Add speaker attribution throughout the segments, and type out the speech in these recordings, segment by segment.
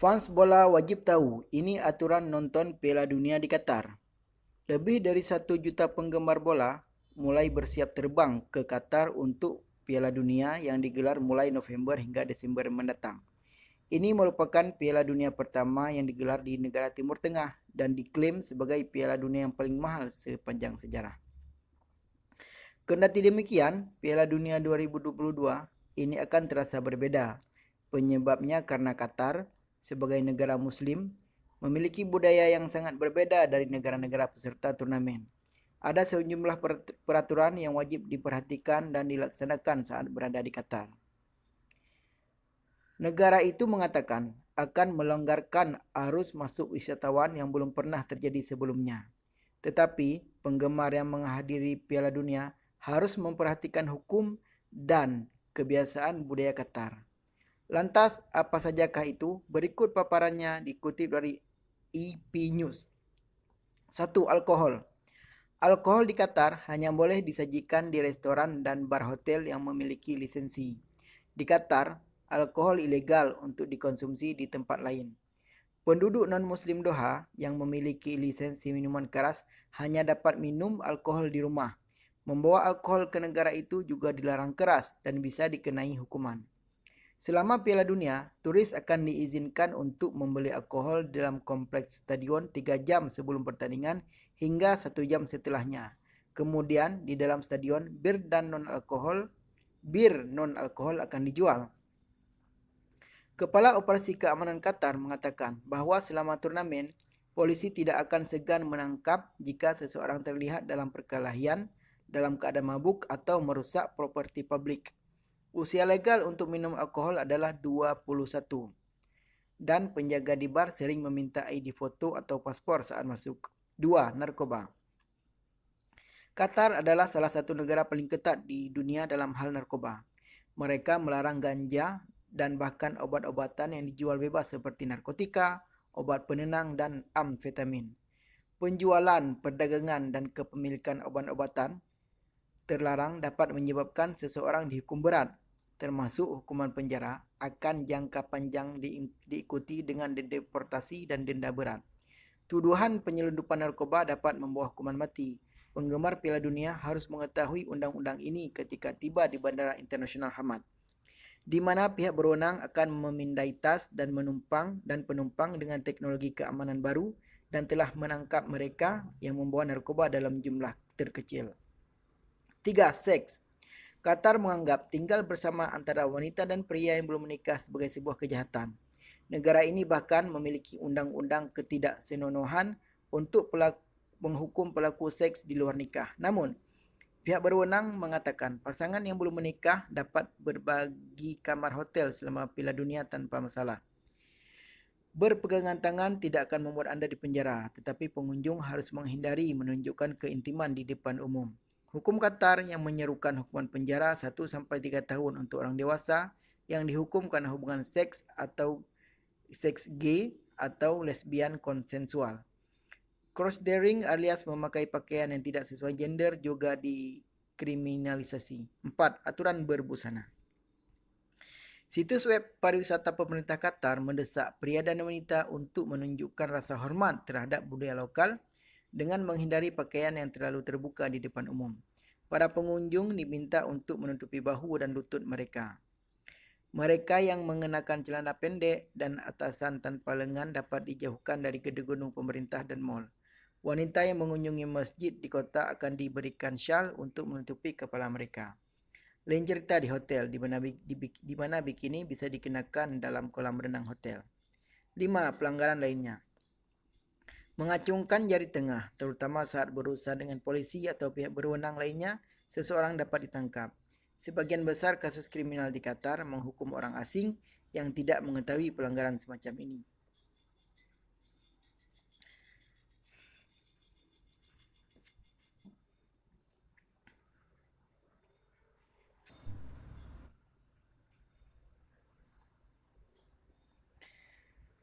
Speaker 1: Fans bola wajib tahu, ini aturan nonton Piala Dunia di Qatar. Lebih dari 1 juta penggemar bola mulai bersiap terbang ke Qatar untuk Piala Dunia yang digelar mulai November hingga Desember mendatang. Ini merupakan Piala Dunia pertama yang digelar di negara Timur Tengah dan diklaim sebagai Piala Dunia yang paling mahal sepanjang sejarah. Kendati demikian, Piala Dunia 2022 ini akan terasa berbeda. Penyebabnya karena Qatar sebagai negara muslim memiliki budaya yang sangat berbeda dari negara-negara peserta turnamen. Ada sejumlah peraturan yang wajib diperhatikan dan dilaksanakan saat berada di Qatar. Negara itu mengatakan akan melonggarkan arus masuk wisatawan yang belum pernah terjadi sebelumnya. Tetapi penggemar yang menghadiri Piala Dunia harus memperhatikan hukum dan kebiasaan budaya Qatar. Lantas, apa sajakah itu? Berikut paparannya dikutip dari EP News. 1. Alkohol. Alkohol di Qatar hanya boleh disajikan di restoran dan bar hotel yang memiliki lisensi. Di Qatar, alkohol ilegal untuk dikonsumsi di tempat lain. Penduduk non-muslim Doha yang memiliki lisensi minuman keras hanya dapat minum alkohol di rumah. Membawa alkohol ke negara itu juga dilarang keras dan bisa dikenai hukuman. Selama Piala Dunia, turis akan diizinkan untuk membeli alkohol dalam kompleks stadion 3 jam sebelum pertandingan hingga 1 jam setelahnya. Kemudian di dalam stadion, bir non-alkohol akan dijual. Kepala Operasi Keamanan Qatar mengatakan bahawa selama turnamen, polisi tidak akan segan menangkap jika seseorang terlihat dalam perkelahian, dalam keadaan mabuk atau merusak properti publik. Usia legal untuk minum alkohol adalah 21 dan penjaga di bar sering meminta ID foto atau paspor saat masuk. 2. Narkoba. Qatar adalah salah satu negara paling ketat di dunia dalam hal narkoba. Mereka melarang ganja dan bahkan obat-obatan yang dijual bebas seperti narkotika, obat penenang dan amfetamin. Penjualan, perdagangan dan kepemilikan obat-obatan terlarang dapat menyebabkan seseorang dihukum berat, termasuk hukuman penjara, akan jangka panjang diikuti dengan deportasi dan denda berat. Tuduhan penyelundupan narkoba dapat membawa hukuman mati. Penggemar Piala Dunia harus mengetahui undang-undang ini ketika tiba di Bandara Internasional Hamad, di mana pihak berwenang akan memindai tas dan penumpang dengan teknologi keamanan baru dan telah menangkap mereka yang membawa narkoba dalam jumlah terkecil. 3. Seks. Qatar menganggap tinggal bersama antara wanita dan pria yang belum menikah sebagai sebuah kejahatan. Negara ini bahkan memiliki undang-undang ketidaksenonohan untuk menghukum pelaku seks di luar nikah. Namun, pihak berwenang mengatakan pasangan yang belum menikah dapat berbagi kamar hotel selama Piala Dunia tanpa masalah. Berpegangan tangan tidak akan membuat anda dipenjara, tetapi pengunjung harus menghindari menunjukkan keintiman di depan umum. Hukum Qatar yang menyerukan hukuman penjara 1-3 tahun untuk orang dewasa yang dihukum karena hubungan seks atau seks gay atau lesbian konsensual. Cross-dressing alias memakai pakaian yang tidak sesuai gender juga dikriminalisasi. 4. Aturan berbusana. Situs web pariwisata pemerintah Qatar mendesak pria dan wanita untuk menunjukkan rasa hormat terhadap budaya lokal dengan menghindari pakaian yang terlalu terbuka di depan umum. Para pengunjung diminta untuk menutupi bahu dan lutut mereka. Mereka yang mengenakan celana pendek dan atasan tanpa lengan dapat dijauhkan dari gedung-gedung pemerintah dan mal. Wanita yang mengunjungi masjid di kota akan diberikan syal untuk menutupi kepala mereka. Lain cerita di hotel, di mana bikini bisa dikenakan dalam kolam renang hotel. 5. Pelanggaran lainnya. Mengacungkan jari tengah, terutama saat berurusan dengan polisi atau pihak berwenang lainnya, seseorang dapat ditangkap. Sebagian besar kasus kriminal di Qatar menghukum orang asing yang tidak mengetahui pelanggaran semacam ini.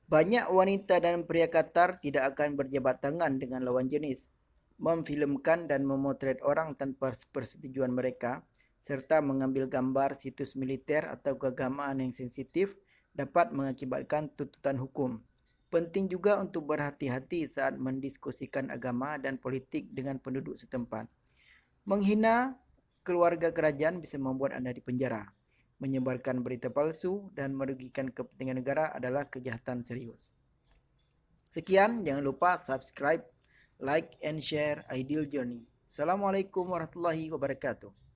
Speaker 1: Banyak wanita dan pria Qatar tidak akan berjabat tangan dengan lawan jenis, memfilmkan dan memotret orang tanpa persetujuan mereka, serta mengambil gambar situs militer atau keagamaan yang sensitif dapat mengakibatkan tuntutan hukum. Penting juga untuk berhati-hati saat mendiskusikan agama dan politik dengan penduduk setempat. Menghina keluarga kerajaan bisa membuat Anda dipenjara. Menyebarkan berita palsu dan merugikan kepentingan negara adalah kejahatan serius. Sekian, jangan lupa subscribe, like, and share Ideal Journey. Assalamualaikum warahmatullahi wabarakatuh.